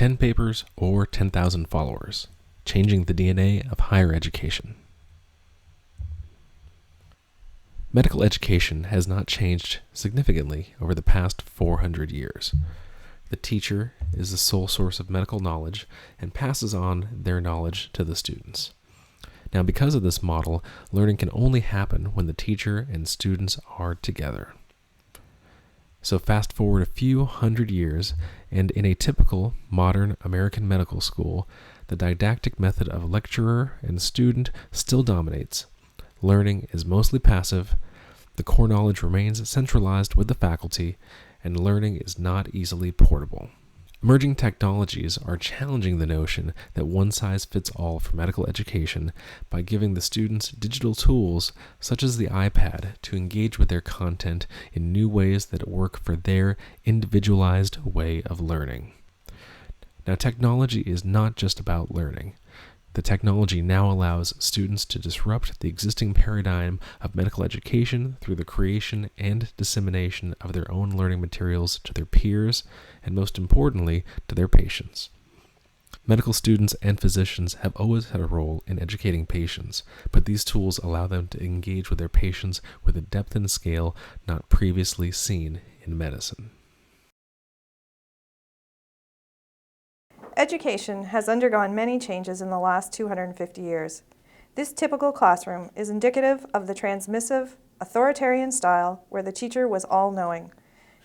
10 papers or 10,000 followers, changing the DNA of higher education. Medical education has not changed significantly over the past 400 years. The teacher is the sole source of medical knowledge and passes on their knowledge to the students. Now, because of this model, learning can only happen when the teacher and students are together. So fast forward a few hundred years, and in a typical modern American medical school, the didactic method of lecturer and student still dominates. Learning is mostly passive, the core knowledge remains centralized with the faculty, and learning is not easily portable. Emerging technologies are challenging the notion that one size fits all for medical education by giving the students digital tools such as the iPad to engage with their content in new ways that work for their individualized way of learning. Now, technology is not just about learning. The technology now allows students to disrupt the existing paradigm of medical education through the creation and dissemination of their own learning materials to their peers, and most importantly, to their patients. Medical students and physicians have always had a role in educating patients, but these tools allow them to engage with their patients with a depth and scale not previously seen in medicine. Education has undergone many changes in the last 250 years. This typical classroom is indicative of the transmissive, authoritarian style where the teacher was all-knowing.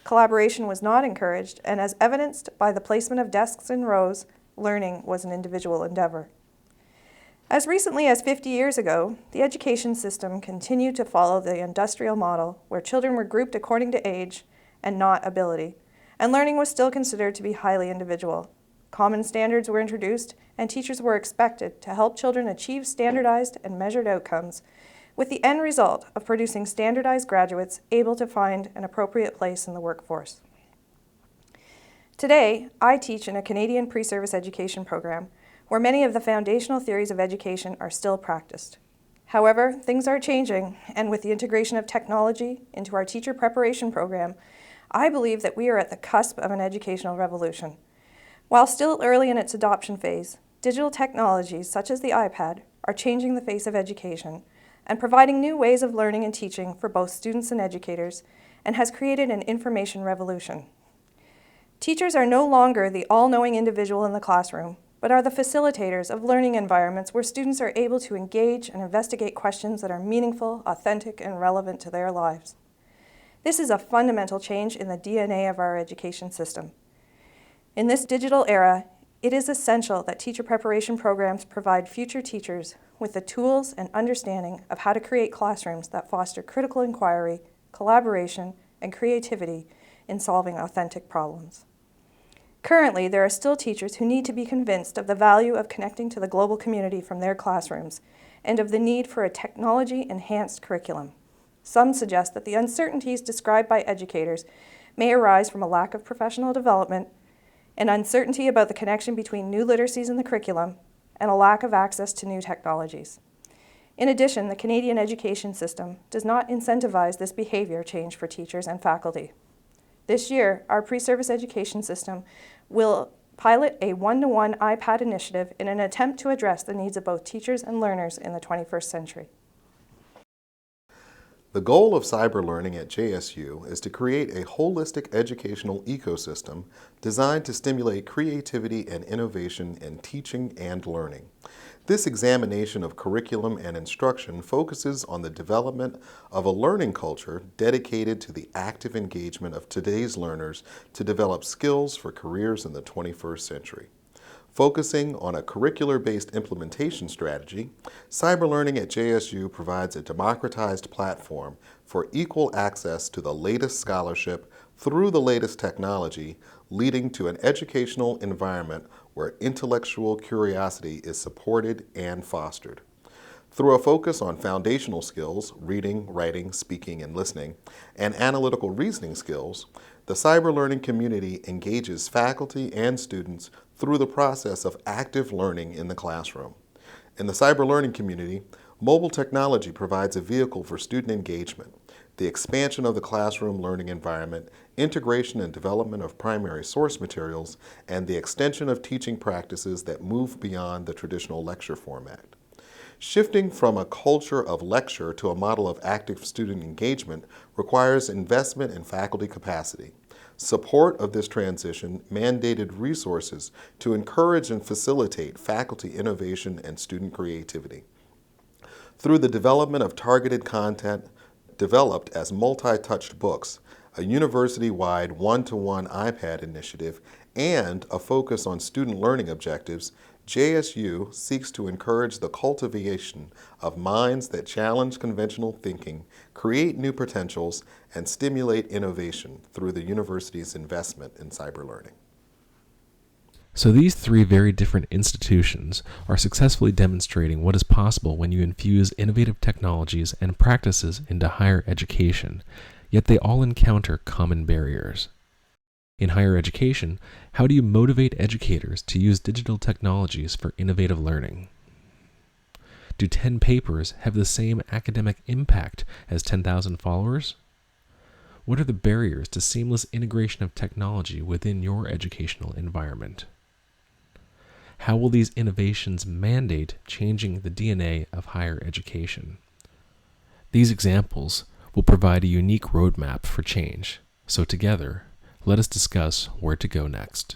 Collaboration was not encouraged, and as evidenced by the placement of desks in rows, learning was an individual endeavor. As recently as 50 years ago, the education system continued to follow the industrial model where children were grouped according to age and not ability, and learning was still considered to be highly individual. Common standards were introduced, and teachers were expected to help children achieve standardized and measured outcomes, with the end result of producing standardized graduates able to find an appropriate place in the workforce. Today, I teach in a Canadian pre-service education program where many of the foundational theories of education are still practiced. However, things are changing, and with the integration of technology into our teacher preparation program, I believe that we are at the cusp of an educational revolution. While still early in its adoption phase, digital technologies such as the iPad are changing the face of education and providing new ways of learning and teaching for both students and educators, and has created an information revolution. Teachers are no longer the all-knowing individual in the classroom, but are the facilitators of learning environments where students are able to engage and investigate questions that are meaningful, authentic, and relevant to their lives. This is a fundamental change in the DNA of our education system. In this digital era, it is essential that teacher preparation programs provide future teachers with the tools and understanding of how to create classrooms that foster critical inquiry, collaboration, and creativity in solving authentic problems. Currently, there are still teachers who need to be convinced of the value of connecting to the global community from their classrooms and of the need for a technology-enhanced curriculum. Some suggest that the uncertainties described by educators may arise from a lack of professional development, an uncertainty about the connection between new literacies in the curriculum, and a lack of access to new technologies. In addition, the Canadian education system does not incentivize this behavior change for teachers and faculty. This year, our pre-service education system will pilot a one-to-one iPad initiative in an attempt to address the needs of both teachers and learners in the 21st century. The goal of cyber learning at JSU is to create a holistic educational ecosystem designed to stimulate creativity and innovation in teaching and learning. This examination of curriculum and instruction focuses on the development of a learning culture dedicated to the active engagement of today's learners to develop skills for careers in the 21st century. Focusing on a curricular-based implementation strategy, cyber learning at JSU provides a democratized platform for equal access to the latest scholarship through the latest technology, leading to an educational environment where intellectual curiosity is supported and fostered. Through a focus on foundational skills, reading, writing, speaking, and listening, and analytical reasoning skills, the cyber learning community engages faculty and students through the process of active learning in the classroom. In the cyber learning community, mobile technology provides a vehicle for student engagement. the expansion of the classroom learning environment, integration and development of primary source materials, and the extension of teaching practices that move beyond the traditional lecture format. Shifting from a culture of lecture to a model of active student engagement requires investment in faculty capacity. Support of this transition mandated resources to encourage and facilitate faculty innovation and student creativity. Through the development of targeted content developed as multi-touched books, a university-wide one-to-one iPad initiative, and a focus on student learning objectives, JSU seeks to encourage the cultivation of minds that challenge conventional thinking, create new potentials, and stimulate innovation through the university's investment in cyber learning. So these three very different institutions are successfully demonstrating what is possible when you infuse innovative technologies and practices into higher education, yet they all encounter common barriers. In higher education, how do you motivate educators to use digital technologies for innovative learning? Do 10 papers have the same academic impact as 10,000 followers? What are the barriers to seamless integration of technology within your educational environment? How will these innovations mandate changing the DNA of higher education? These examples will provide a unique roadmap for change, so together, let us discuss where to go next.